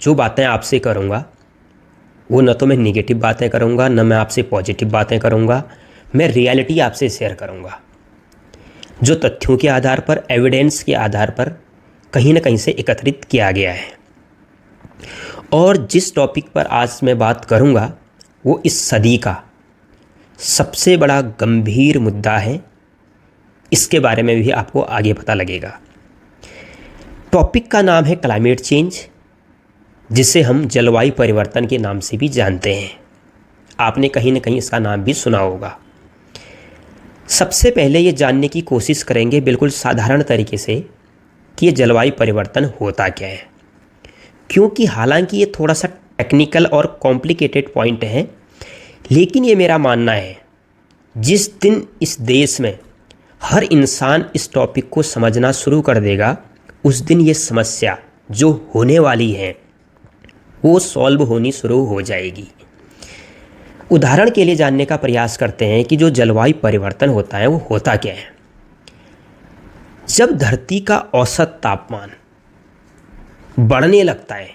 जो बातें आपसे करूँगा वो न तो मैं नेगेटिव बातें करूँगा, न मैं आपसे पॉजिटिव बातें करूँगा, मैं रियलिटी आपसे शेयर करूँगा जो तथ्यों के आधार पर, एविडेंस के आधार पर कहीं ना कहीं से एकत्रित किया गया है। और जिस टॉपिक पर आज मैं बात करूँगा वो इस सदी का सबसे बड़ा गंभीर मुद्दा है। इसके बारे में भी आपको आगे पता लगेगा। टॉपिक का नाम है क्लाइमेट चेंज, जिसे हम जलवायु परिवर्तन के नाम से भी जानते हैं। आपने कहीं ना कहीं इसका नाम भी सुना होगा। सबसे पहले ये जानने की कोशिश करेंगे बिल्कुल साधारण तरीके से कि ये जलवायु परिवर्तन होता क्या है, क्योंकि हालांकि ये थोड़ा सा टेक्निकल और कॉम्प्लिकेटेड पॉइंट है, लेकिन ये मेरा मानना है जिस दिन इस देश में हर इंसान इस टॉपिक को समझना शुरू कर देगा, उस दिन ये समस्या जो होने वाली है वो सॉल्व होनी शुरू हो जाएगी। उदाहरण के लिए जानने का प्रयास करते हैं कि जो जलवायु परिवर्तन होता है वो होता क्या है। जब धरती का औसत तापमान बढ़ने लगता है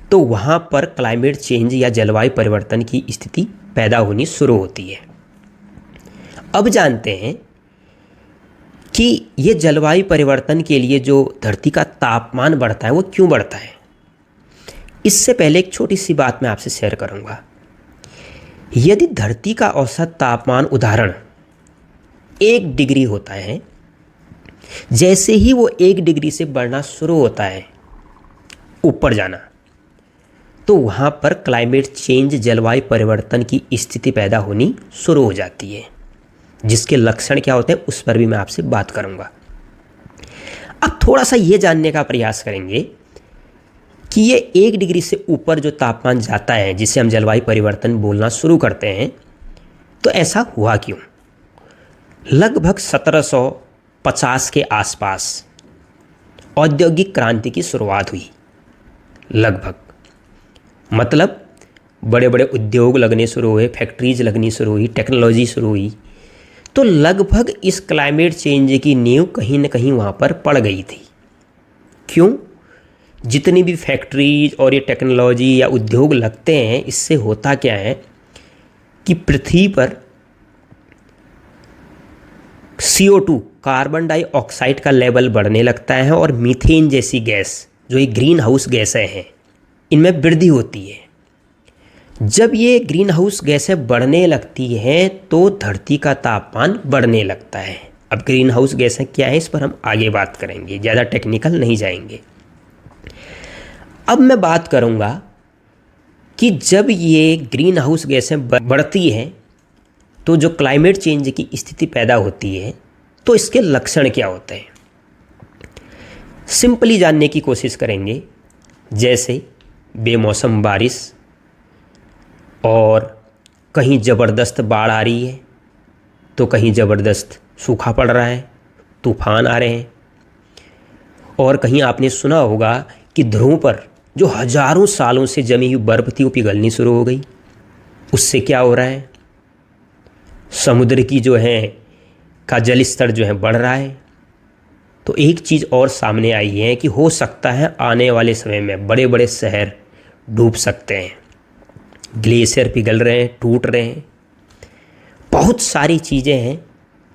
तो वहाँ पर क्लाइमेट चेंज या जलवायु परिवर्तन की स्थिति पैदा होनी शुरू होती है। अब जानते हैं कि ये जलवायु परिवर्तन के लिए जो धरती का तापमान बढ़ता है वो क्यों बढ़ता है। इससे पहले एक छोटी सी बात मैं आपसे शेयर करूँगा। यदि धरती का औसत तापमान उदाहरण 1 डिग्री होता है, जैसे ही वो 1 डिग्री से बढ़ना शुरू होता है ऊपर जाना, तो वहाँ पर क्लाइमेट चेंज जलवायु परिवर्तन की स्थिति पैदा होनी शुरू हो जाती है, जिसके लक्षण क्या होते हैं उस पर भी मैं आपसे बात करूँगा। अब थोड़ा सा ये जानने का प्रयास करेंगे कि ये 1 डिग्री से ऊपर जो तापमान जाता है, जिसे हम जलवायु परिवर्तन बोलना शुरू करते हैं, तो ऐसा हुआ क्यों। लगभग 1750 के आसपास औद्योगिक क्रांति की शुरुआत हुई। लगभग मतलब बड़े बड़े उद्योग लगने शुरू हुए, फैक्ट्रीज लगनी शुरू हुई, टेक्नोलॉजी शुरू हुई, तो लगभग इस क्लाइमेट चेंज की नींव कहीं ना कहीं वहाँ पर पड़ गई थी। क्यों? जितनी भी फैक्ट्रीज और ये टेक्नोलॉजी या उद्योग लगते हैं, इससे होता क्या है कि पृथ्वी पर CO2 कार्बन डाइऑक्साइड का लेवल बढ़ने लगता है और मीथेन जैसी गैस, जो ये ग्रीन हाउस गैसें हैं, इनमें वृद्धि होती है। जब ये ग्रीन हाउस गैसें बढ़ने लगती हैं तो धरती का तापमान बढ़ने लगता है। अब ग्रीन हाउस गैसें क्या है इस पर हम आगे बात करेंगे, ज़्यादा टेक्निकल नहीं जाएंगे। अब मैं बात करूंगा कि जब ये ग्रीन हाउस गैसें बढ़ती हैं तो जो क्लाइमेट चेंज की स्थिति पैदा होती है, तो इसके लक्षण क्या होते हैं। सिंपली जानने की कोशिश करेंगे। जैसे बेमौसम बारिश, और कहीं ज़बरदस्त बाढ़ आ रही है तो कहीं ज़बरदस्त सूखा पड़ रहा है, तूफान आ रहे हैं। और कहीं आपने सुना होगा कि ध्रुव पर जो हजारों सालों से जमी हुई बर्फ़ थी वो पिघलनी शुरू हो गई। उससे क्या हो रहा है, समुद्र की जो है का जल स्तर जो है बढ़ रहा है। तो एक चीज़ और सामने आई है कि हो सकता है आने वाले समय में बड़े बड़े शहर डूब सकते हैं, ग्लेशियर पिघल रहे हैं, टूट रहे हैं। बहुत सारी चीज़ें हैं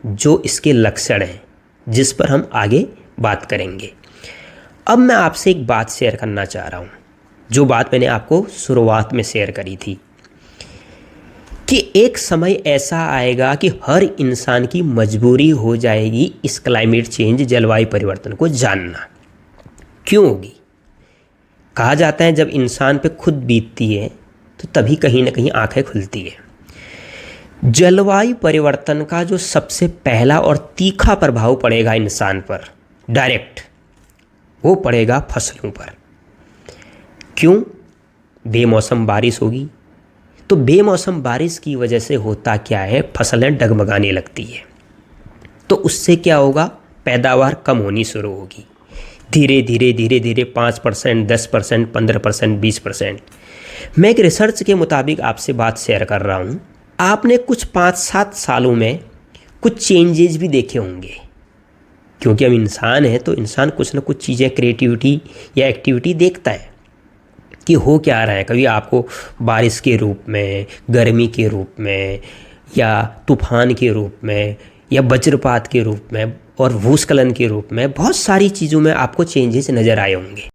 जो इसके लक्षण हैं, जिस पर हम आगे बात करेंगे। अब मैं आपसे एक बात शेयर करना चाह रहा हूँ, जो बात मैंने आपको शुरुआत में शेयर करी थी कि एक समय ऐसा आएगा कि हर इंसान की मजबूरी हो जाएगी इस क्लाइमेट चेंज जलवायु परिवर्तन को जानना। क्यों होगी? कहा जाता है जब इंसान पे खुद बीतती है तो तभी कहीं ना कहीं आंखें खुलती है। जलवायु परिवर्तन का जो सबसे पहला और तीखा प्रभाव पड़ेगा इंसान पर डायरेक्ट, वो पड़ेगा फसलों पर। क्यों? बेमौसम बारिश होगी तो बेमौसम बारिश की वजह से होता क्या है, फसलें डगमगाने लगती है। तो उससे क्या होगा, पैदावार कम होनी शुरू होगी। धीरे धीरे धीरे धीरे 5%, 10%, 15%, 20%। मैं एक रिसर्च के मुताबिक आपसे बात शेयर कर रहा हूँ। आपने कुछ 5-7 सालों में कुछ चेंजेस भी देखे होंगे, क्योंकि हम इंसान हैं तो इंसान कुछ ना कुछ चीज़ें, क्रिएटिविटी या एक्टिविटी देखता है। कि हो क्या रहा है। कभी आपको बारिश के रूप में, गर्मी के रूप में, या तूफान के रूप में, या वज्रपात के रूप में और भूस्खलन के रूप में बहुत सारी चीज़ों में आपको चेंजेस नज़र आए होंगे।